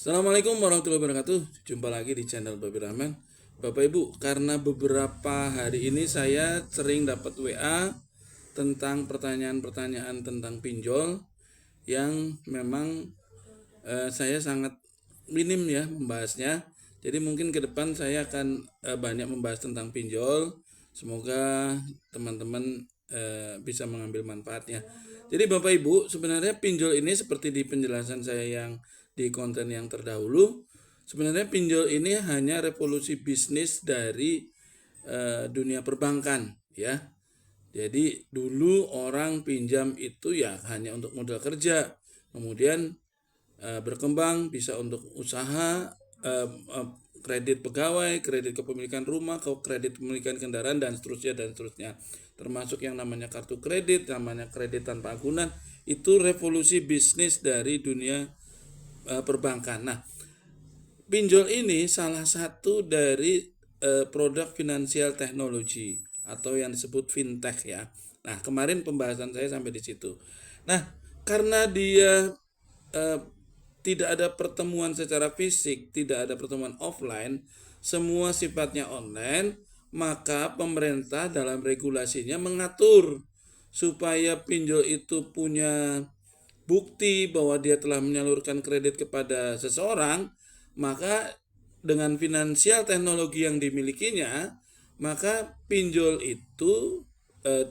Assalamualaikum warahmatullahi wabarakatuh. Jumpa lagi di channel Babi Rahman. Bapak Ibu, karena beberapa hari ini saya sering dapat WA tentang pertanyaan-pertanyaan tentang pinjol yang memang saya sangat minim ya membahasnya. Jadi mungkin ke depan saya akan banyak membahas tentang pinjol. Semoga teman-teman bisa mengambil manfaatnya. Jadi Bapak Ibu, sebenarnya pinjol ini seperti di penjelasan saya yang di konten yang terdahulu, sebenarnya pinjol ini hanya revolusi bisnis dari dunia perbankan ya. Jadi dulu orang pinjam itu ya hanya untuk modal kerja, kemudian berkembang bisa untuk usaha, kredit pegawai, kredit kepemilikan rumah, kredit kepemilikan kendaraan dan seterusnya. Termasuk yang namanya kartu kredit, namanya kredit tanpa agunan, itu revolusi bisnis dari dunia perbankan. Nah, pinjol ini salah satu dari produk finansial teknologi atau yang disebut fintech ya. Nah, kemarin pembahasan saya sampai di situ. Nah, karena dia tidak ada pertemuan secara fisik, tidak ada pertemuan offline, semua sifatnya online, maka pemerintah dalam regulasinya mengatur supaya pinjol itu punya bukti bahwa dia telah menyalurkan kredit kepada seseorang, maka dengan finansial teknologi yang dimilikinya, maka pinjol itu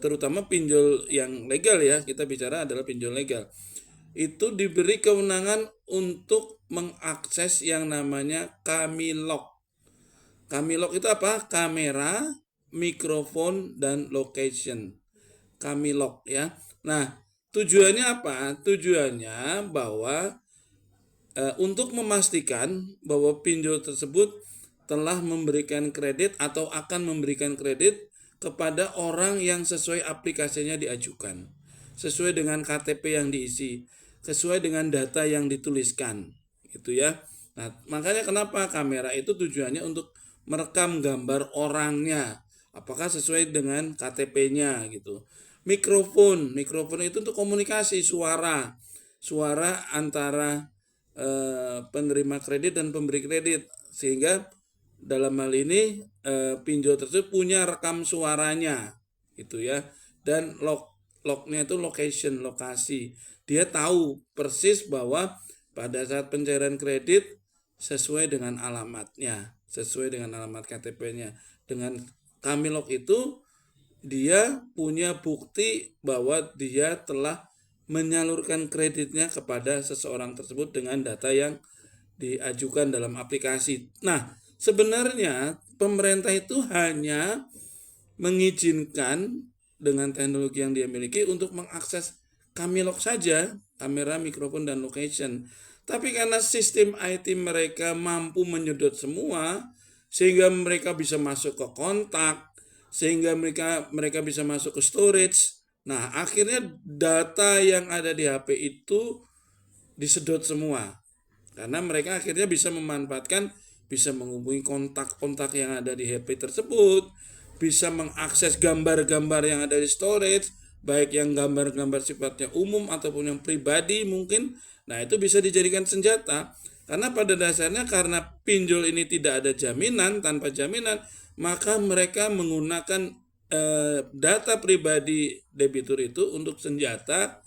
terutama pinjol yang legal ya, kita bicara adalah pinjol legal, itu diberi kewenangan untuk mengakses yang namanya Kamilok. Kamilok itu apa? Kamera, mikrofon, dan location. Kamilok ya. Nah, tujuannya apa? Tujuannya bahwa untuk memastikan bahwa pinjol tersebut telah memberikan kredit atau akan memberikan kredit kepada orang yang sesuai aplikasinya diajukan, sesuai dengan KTP yang diisi, sesuai dengan data yang dituliskan, gitu ya. Nah, makanya kenapa kamera itu tujuannya untuk merekam gambar orangnya, apakah sesuai dengan KTP-nya gitu. Mikrofon itu untuk komunikasi suara antara penerima kredit dan pemberi kredit, sehingga dalam hal ini pinjol tersebut punya rekam suaranya gitu ya. Dan lognya itu location, lokasi, dia tahu persis bahwa pada saat pencairan kredit sesuai dengan alamatnya, sesuai dengan alamat KTP-nya. Dengan Kamilok itu dia punya bukti bahwa dia telah menyalurkan kreditnya kepada seseorang tersebut dengan data yang diajukan dalam aplikasi. Nah, sebenarnya pemerintah itu hanya mengizinkan dengan teknologi yang dia miliki untuk mengakses Kamilok saja, kamera, mikrofon, dan location. Tapi karena sistem IT mereka mampu menyedot semua, sehingga mereka bisa masuk ke kontak, sehingga mereka bisa masuk ke storage. Nah, akhirnya data yang ada di HP itu disedot semua. Karena mereka akhirnya bisa memanfaatkan, bisa menghubungi kontak-kontak yang ada di HP tersebut, bisa mengakses gambar-gambar yang ada di storage, baik yang gambar-gambar sifatnya umum ataupun yang pribadi mungkin. Nah, itu bisa dijadikan senjata. Karena pada dasarnya karena pinjol ini tidak ada jaminan, tanpa jaminan, maka mereka menggunakan data pribadi debitur itu untuk senjata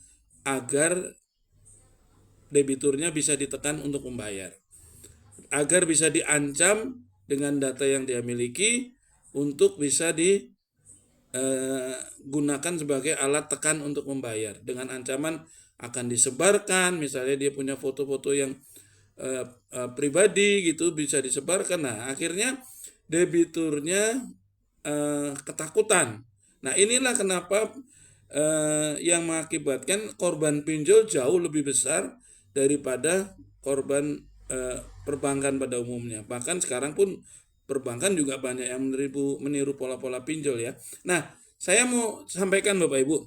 agar debiturnya bisa ditekan untuk membayar, agar bisa diancam dengan data yang dia miliki untuk bisa digunakan sebagai alat tekan untuk membayar, dengan ancaman akan disebarkan, misalnya dia punya foto-foto yang pribadi gitu bisa disebarkan. Nah, akhirnya debiturnya ketakutan. Nah, inilah kenapa yang mengakibatkan korban pinjol jauh lebih besar daripada korban perbankan pada umumnya. Bahkan sekarang pun perbankan juga banyak yang meniru pola-pola pinjol ya. Nah, saya mau sampaikan Bapak Ibu,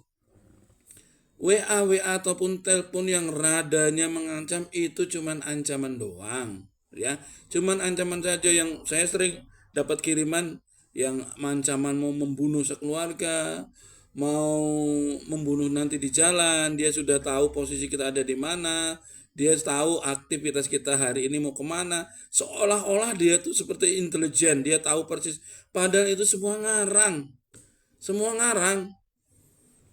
WA ataupun telepon yang radanya mengancam itu cuman ancaman doang ya. Cuman ancaman saja. Yang saya sering dapat kiriman yang ancaman mau membunuh sekeluarga, mau membunuh nanti di jalan, dia sudah tahu posisi kita ada di mana, dia tahu aktivitas kita hari ini mau kemana, seolah-olah dia tuh seperti intelijen, dia tahu persis, padahal itu semua ngarang.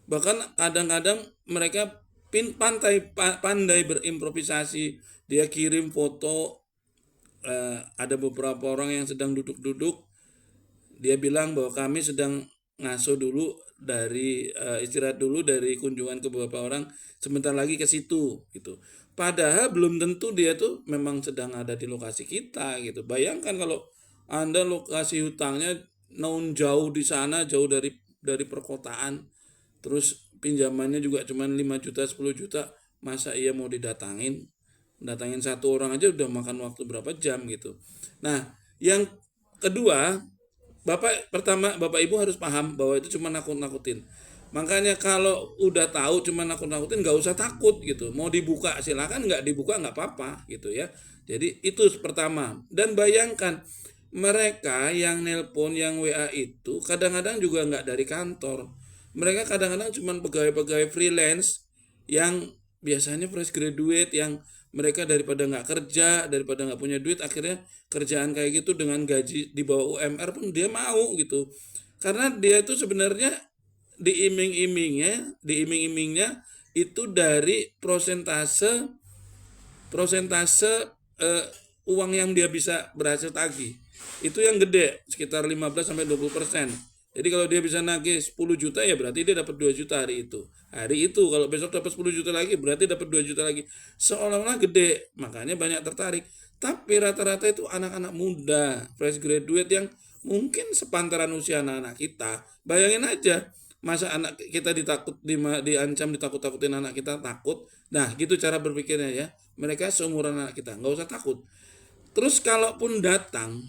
Bahkan kadang-kadang mereka pandai berimprovisasi. Dia kirim foto, ada beberapa orang yang sedang duduk-duduk, dia bilang bahwa kami sedang ngaso dulu dari istirahat dulu dari kunjungan ke beberapa orang, sebentar lagi ke situ gitu. Padahal belum tentu dia tuh memang sedang ada di lokasi kita gitu. Bayangkan kalau Anda lokasi hutangnya non jauh di sana, jauh dari perkotaan, terus pinjamannya juga cuma 5 juta 10 juta, masa iya mau datangin satu orang aja udah makan waktu berapa jam gitu. Nah, yang kedua, Bapak Ibu harus paham bahwa itu cuma nakut-nakutin. Makanya kalau udah tahu cuma nakut-nakutin, nggak usah takut gitu. Mau dibuka silakan, nggak dibuka nggak apa-apa gitu ya. Jadi itu pertama. Dan bayangkan mereka yang nelpon, yang WA itu kadang-kadang juga nggak dari kantor. Mereka kadang-kadang cuma pegawai-pegawai freelance yang biasanya fresh graduate, yang mereka daripada nggak kerja, daripada nggak punya duit, akhirnya kerjaan kayak gitu dengan gaji di bawah UMR pun dia mau gitu. Karena dia itu sebenarnya diiming-imingnya itu dari prosentase prosentase uang yang dia bisa berhasil tagih. Itu yang gede, sekitar 15-20%. Jadi kalau dia bisa nagih 10 juta ya berarti dia dapat 2 juta hari itu. Hari itu kalau besok dapat 10 juta lagi berarti dapat 2 juta lagi. Seolah-olah gede, makanya banyak tertarik. Tapi rata-rata itu anak-anak muda, fresh graduate yang mungkin sepantaran usia anak-anak kita. Bayangin aja, masa anak kita diancam ditakut-takutin, anak kita takut. Nah, gitu cara berpikirnya ya. Mereka seumuran anak kita, nggak usah takut. Terus kalaupun datang,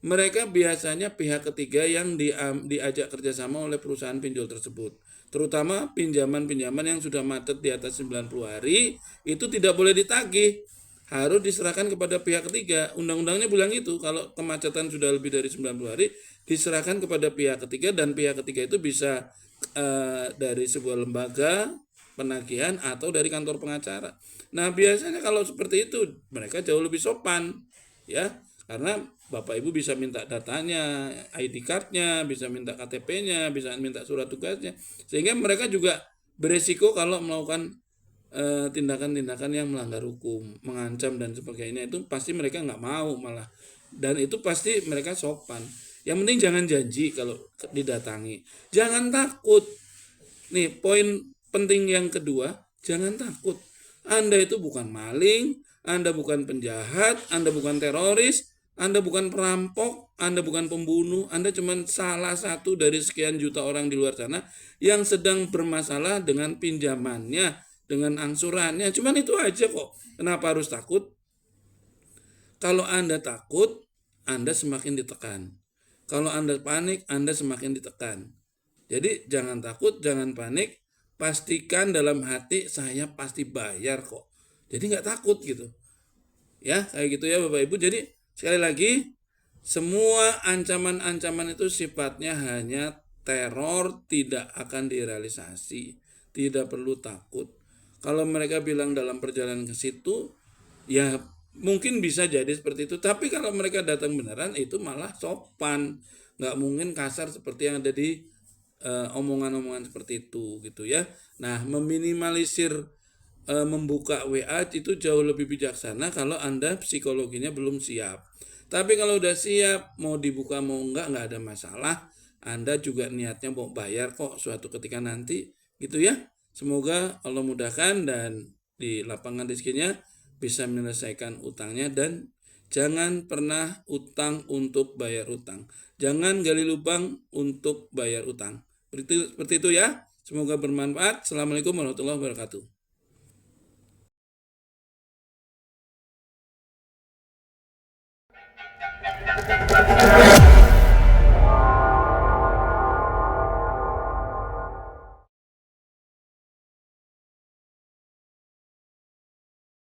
mereka biasanya pihak ketiga yang diajak kerjasama oleh perusahaan pinjol tersebut. Terutama pinjaman-pinjaman yang sudah macet di atas 90 hari, itu tidak boleh ditagih. Harus diserahkan kepada pihak ketiga. Undang-undangnya bilang itu, kalau kemacetan sudah lebih dari 90 hari, diserahkan kepada pihak ketiga, dan pihak ketiga itu bisa dari sebuah lembaga penagihan atau dari kantor pengacara. Nah, biasanya kalau seperti itu mereka jauh lebih sopan ya, karena Bapak Ibu bisa minta datanya, ID card-nya, bisa minta KTP-nya, bisa minta surat tugasnya, sehingga mereka juga beresiko kalau melakukan tindakan-tindakan yang melanggar hukum, mengancam dan sebagainya, itu pasti mereka nggak mau malah, dan itu pasti mereka sopan. Yang penting jangan janji kalau didatangi, jangan takut. Nih poin penting yang kedua, jangan takut. Anda itu bukan maling, Anda bukan penjahat, Anda bukan teroris, Anda bukan perampok, Anda bukan pembunuh, Anda cuma salah satu dari sekian juta orang di luar sana yang sedang bermasalah dengan pinjamannya, dengan angsurannya. Cuman itu aja kok. Kenapa harus takut? Kalau Anda takut, Anda semakin ditekan. Kalau Anda panik, Anda semakin ditekan. Jadi jangan takut, jangan panik, pastikan dalam hati saya pasti bayar kok. Jadi nggak takut gitu. Ya, kayak gitu ya Bapak Ibu. Jadi sekali lagi, semua ancaman-ancaman itu sifatnya hanya teror, tidak akan direalisasi. Tidak perlu takut. Kalau mereka bilang dalam perjalanan ke situ, ya mungkin bisa jadi seperti itu. Tapi kalau mereka datang beneran, itu malah sopan. Nggak mungkin kasar seperti yang ada di omongan-omongan seperti itu gitu ya. Nah, meminimalisir membuka WA itu jauh lebih bijaksana kalau Anda psikologinya belum siap. Tapi kalau udah siap, mau dibuka mau enggak ada masalah. Anda juga niatnya mau bayar kok suatu ketika nanti gitu ya. Semoga Allah mudahkan dan di lapangan rezekinya bisa menyelesaikan utangnya, dan jangan pernah utang untuk bayar utang. Jangan gali lubang untuk bayar utang. Seperti itu ya. Semoga bermanfaat. Assalamualaikum warahmatullahi wabarakatuh.